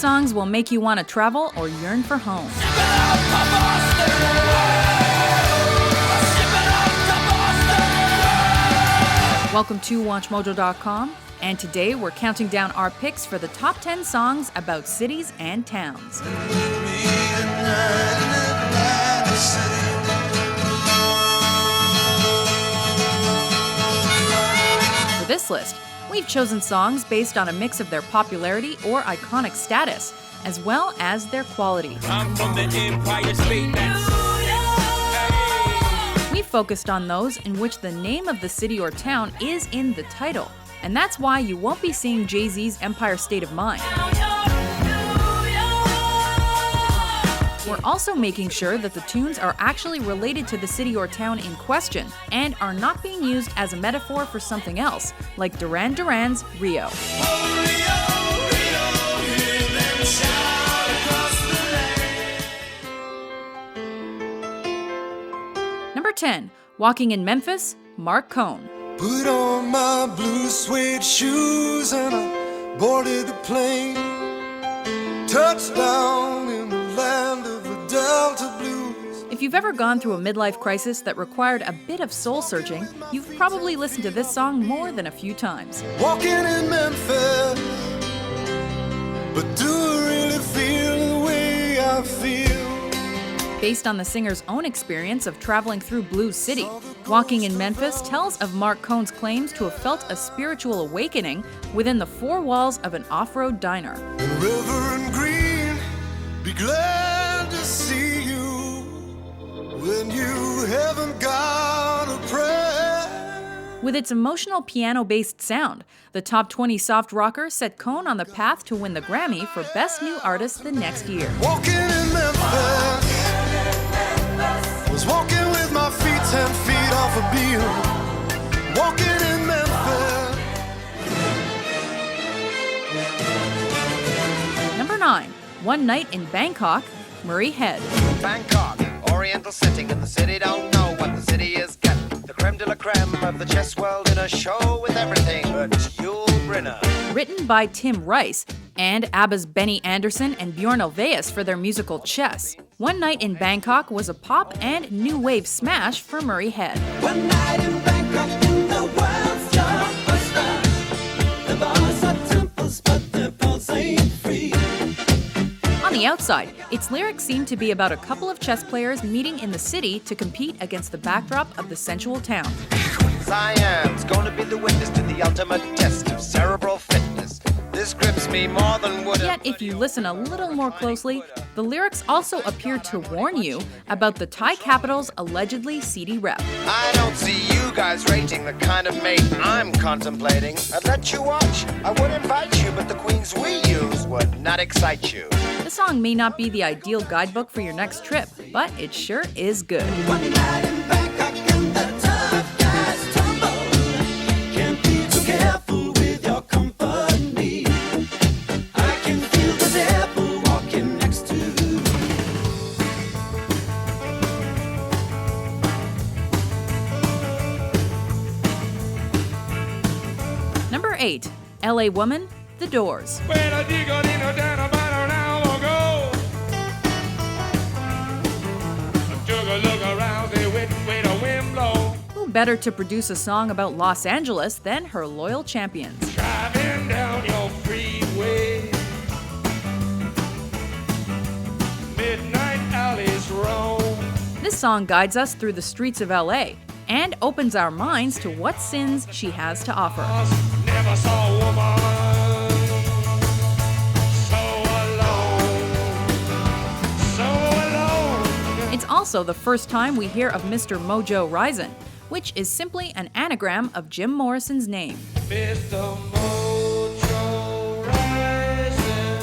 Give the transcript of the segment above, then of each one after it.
songs will make you want to travel or yearn for home. Welcome to WatchMojo.com, and today we're counting down our picks for the top 10 songs about cities and towns. For this list, we've chosen songs based on a mix of their popularity or iconic status, as well as their quality. I'm from the Empire State. We focused on those in which the name of the city or town is in the title, and that's why you won't be seeing Jay-Z's Empire State of Mind. We're also making sure that the tunes are actually related to the city or town in question and are not being used as a metaphor for something else, like Duran Duran's Rio. Number 10, Walking in Memphis, Marc Cohn. Put on my blue suede shoes and I boarded the plane. Touchdown in the land of the Delta Blues. If you've ever gone through a midlife crisis that required a bit of soul searching, you've probably listened to this song more than a few times. Walking in Memphis, but do I really feel the way I feel? Based on the singer's own experience of traveling through Blues City, Walking in Memphis tells of Marc Cohn's claims to have felt a spiritual awakening within the four walls of an off-road diner. River and Green, be glad to see you when you haven't got a prayer. With its emotional piano-based sound, the top 20 soft rocker set Cohn on the path to win the Grammy for Best New Artist the next year. Walking in Memphis, was walking with my feet 10 feet off a beam. Walking in Memphis. Number 9, One Night in Bangkok, Murray Head. Bangkok, oriental setting, and the city don't know what the city is getting. The creme de la creme of the chess world in a show with everything but Yul Brynner. Written by Tim Rice and ABBA's Benny Andersson and Bjorn Ulvaeus for their musical Chess, One Night in Bangkok was a pop and new wave smash for Murray Head. One night in Bangkok in the world's your oyster. The bars are temples, but their pulse ain't free. On the outside, its lyrics seem to be about a couple of chess players meeting in the city to compete against the backdrop of the sensual town. Siam's gonna be the witness to the ultimate test of cerebral fitness. This grips me more than would. Yet, if you listen a little more closely, the lyrics also appear to warn you about the Thai capital's allegedly seedy rep. I don't see you guys rating the kind of mate I'm contemplating. I'd let you watch, I would invite you, but the queens we use would not excite you. The song may not be the ideal guidebook for your next trip, but it sure is good. One night in Bangkok and the tough guys tumble. Can't be too careful with your company. I can feel the devil walking next to you. Number 8, LA Woman, The Doors. Who better to produce a song about Los Angeles than her loyal champions? Driving down your freeway. Midnight alleys roam. This song guides us through the streets of LA and opens our minds to what sins she has to offer. Never saw a woman so alone. It's also the first time we hear of Mr. Mojo Rising, which is simply an anagram of Jim Morrison's name. Mr. Mojo Rising.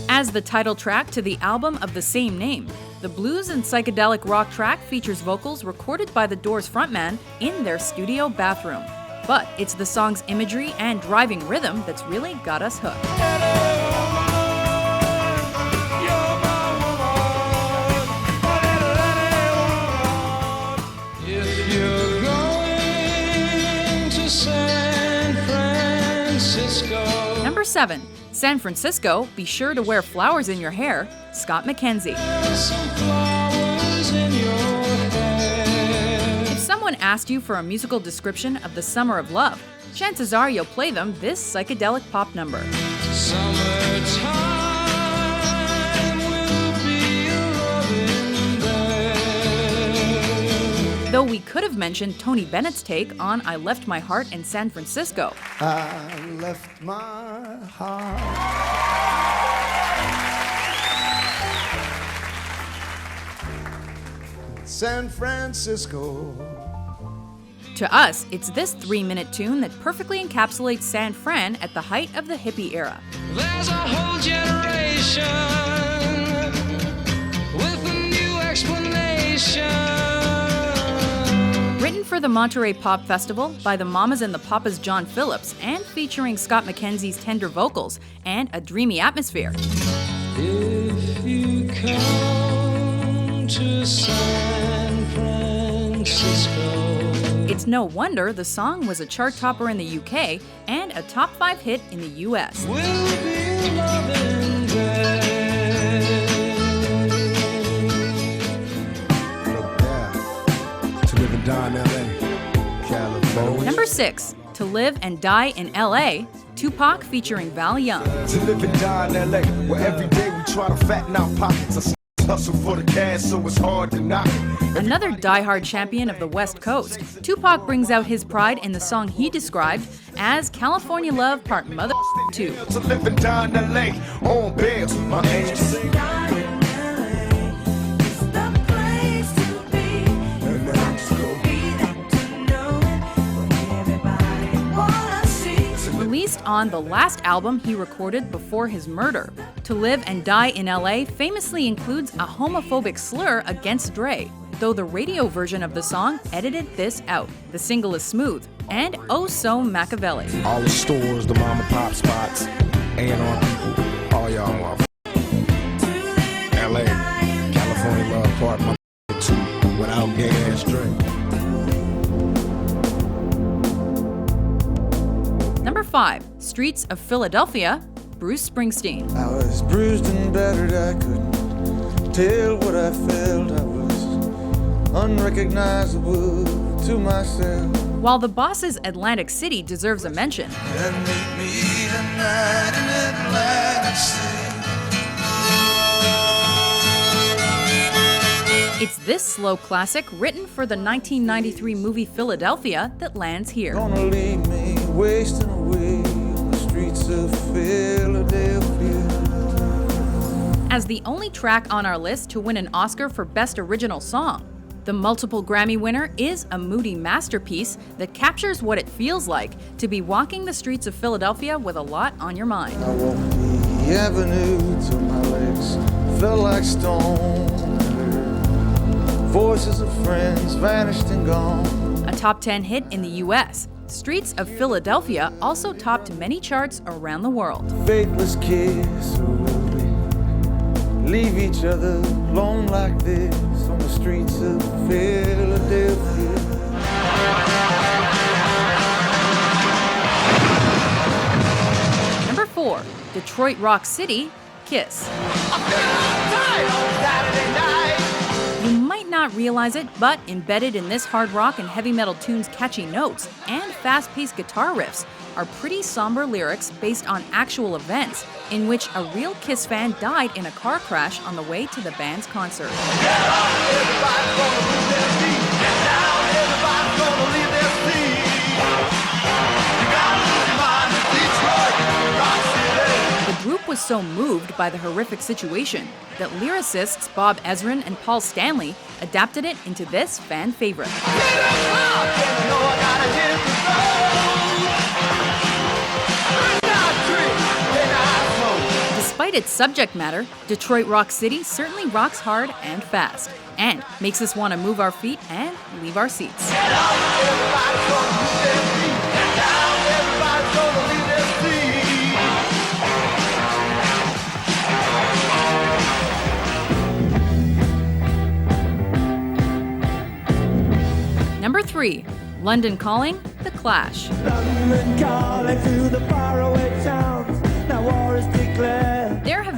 As the title track to the album of the same name, the blues and psychedelic rock track features vocals recorded by the Doors frontman in their studio bathroom. But it's the song's imagery and driving rhythm that's really got us hooked. If you're going to San Francisco. Number 7, San Francisco, be sure to wear flowers in your hair, Scott McKenzie. Some flowers in your hair. If someone asked you for a musical description of the summer of love, chances are you'll play them this psychedelic pop number. Summertime will be a loving day. Though we could have mentioned Tony Bennett's take on I Left My Heart in San Francisco. I left my heart. San Francisco. To us, it's this 3-minute tune that perfectly encapsulates San Fran at the height of the hippie era. There's a whole generation with a new explanation. Written for the Monterey Pop Festival by the Mamas and the Papas John Phillips and featuring Scott McKenzie's tender vocals and a dreamy atmosphere. If you come to San Francisco, It's no wonder the song was a chart topper in the UK and a top 5 hit in the US. will be a loving day. To live and die in LA, California. Number 6, To Live and Die in LA, Tupac featuring Val Young. To live and die in LA, where every day we try to fatten our pockets. I hustle for the cash, so it's hard to knock it. Another diehard champion of the West Coast, Tupac brings out his pride in the song he described as California Love Part Mother 2. To live and die in LA, on beds with my angels. Released on the last album he recorded before his murder, To Live and Die in LA famously includes a homophobic slur against Dre, though the radio version of the song edited this out. The single is smooth and oh so Machiavelli. All the stores, the mom and pop spots, A&R people, all y'all are LA, California Love Part my 2, without gay ass Dre. Number 5, Streets of Philadelphia, Bruce Springsteen. I was bruised and battered, I couldn't tell what I felt. I was unrecognizable to myself. While the Boss's Atlantic City deserves a mention, And meet me tonight in Atlantic City. it's this slow classic written for the 1993 movie Philadelphia that lands here. Gonna leave me wasting away on the streets of Philadelphia. As the only track on our list to win an Oscar for Best Original Song, the multiple Grammy winner is a moody masterpiece that captures what it feels like to be walking the streets of Philadelphia with a lot on your mind. I walked the avenue till my legs felt like stone. Voices of friends vanished and gone. A top 10 hit in the US, Streets of Philadelphia also topped many charts around the world. Faithless kiss, or will we leave each other alone like this on the streets of Philadelphia? Number 4, Detroit Rock City, Kiss. You might not realize it, but embedded in this hard rock and heavy metal tune's catchy notes and fast-paced guitar riffs are pretty somber lyrics based on actual events in which a real Kiss fan died in a car crash on the way to the band's concert. The group was so moved by the horrific situation that lyricists Bob Ezrin and Paul Stanley adapted it into this fan favorite. Despite its subject matter, Detroit Rock City certainly rocks hard and fast, and makes us want to move our feet and leave our seats. Number 3, London Calling, The Clash. London calling to the faraway towns. Now war is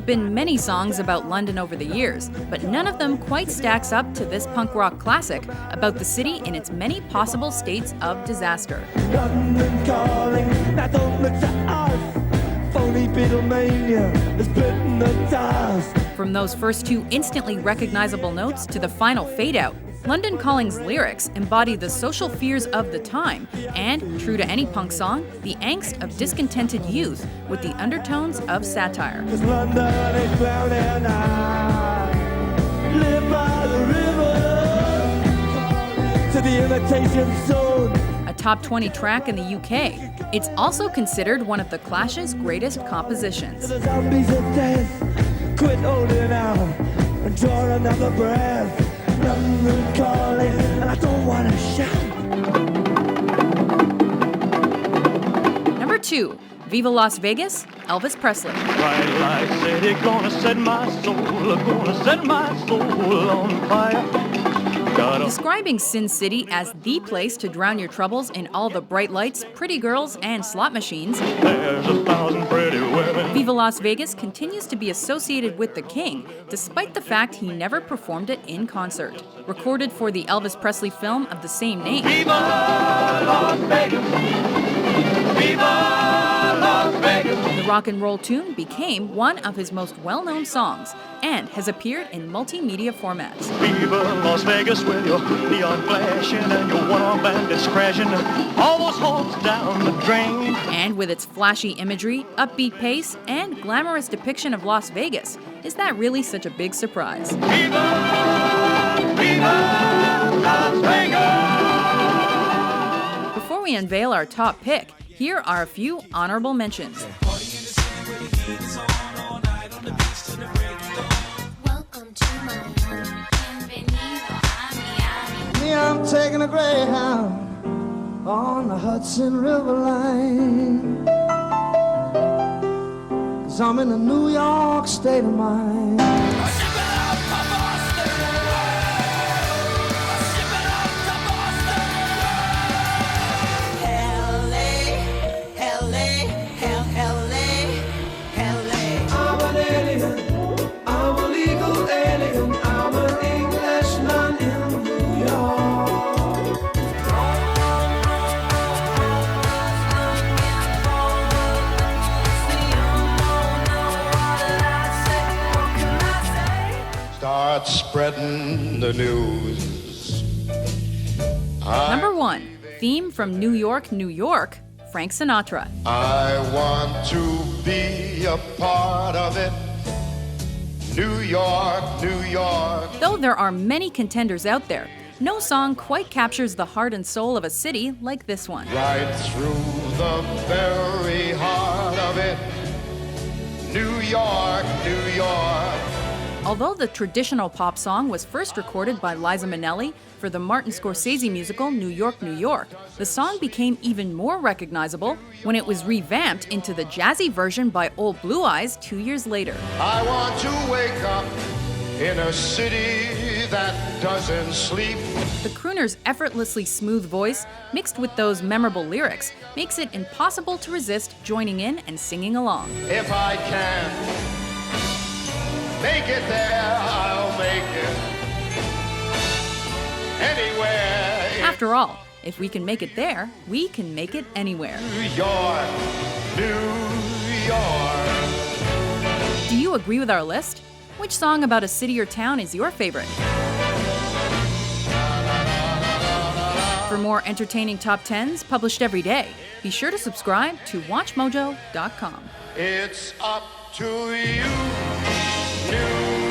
have been many songs about London over the years, but none of them quite stacks up to this punk rock classic about the city in its many possible states of disaster. London calling, now don't look to us. Phony Beatlemania is bitten the dust. From those first two instantly recognizable notes to the final fade-out, London Calling's lyrics embody the social fears of the time and, true to any punk song, the angst of discontented youth with the undertones of satire. 'Cause London is drowning out. Live by the river to the imitation zone. A top 20 track in the UK, it's also considered one of the Clash's greatest compositions. The zombies of death quit holding out and draw another breath. London calling, and I don't want to shout. Number 2, Viva Las Vegas, Elvis Presley. Bright light city, gonna set my soul on fire. Describing Sin City as the place to drown your troubles in all the bright lights, pretty girls, and slot machines, There's 1,000 pretty women. Viva Las Vegas continues to be associated with the King, despite the fact he never performed it in concert. Recorded for the Elvis Presley film of the same name, Viva Las Vegas. Viva Las Vegas. the rock and roll tune became one of his most well-known songs and has appeared in multimedia formats. Viva Las Vegas with your neon flashing and your one-arm bandits crashing. Almost holds down the drain. And with its flashy imagery, upbeat pace, and glamorous depiction of Las Vegas, is that really such a big surprise? Viva, Viva Las Vegas. Before we unveil our top pick, here are a few honorable mentions. Welcome to my home. Bienvenido a Miami. Me, I'm taking a Greyhound on the Hudson River line. 'Cause I'm in a New York state of mind. I'm an alien, I'm a legal alien, I'm an Englishman in New York. Start spreading the news. Number 1, theme from New York, New York, Frank Sinatra. I want to be a part of it. New York, New York. Though there are many contenders out there, no song quite captures the heart and soul of a city like this one. Right through the very heart of it. New York, New York. Although the traditional pop song was first recorded by Liza Minnelli for the Martin Scorsese musical New York, New York, the song became even more recognizable when it was revamped into the jazzy version by Old Blue Eyes 2 years later. I want to wake up in a city that doesn't sleep. The crooner's effortlessly smooth voice, mixed with those memorable lyrics, makes it impossible to resist joining in and singing along. If I can make it there, I'll make it anywhere. After all, if we can make it there, we can make it anywhere. New York, New York. Do you agree with our list? Which song about a city or town is your favorite? For more entertaining top 10s published every day, be sure to subscribe to WatchMojo.com. It's up to you, New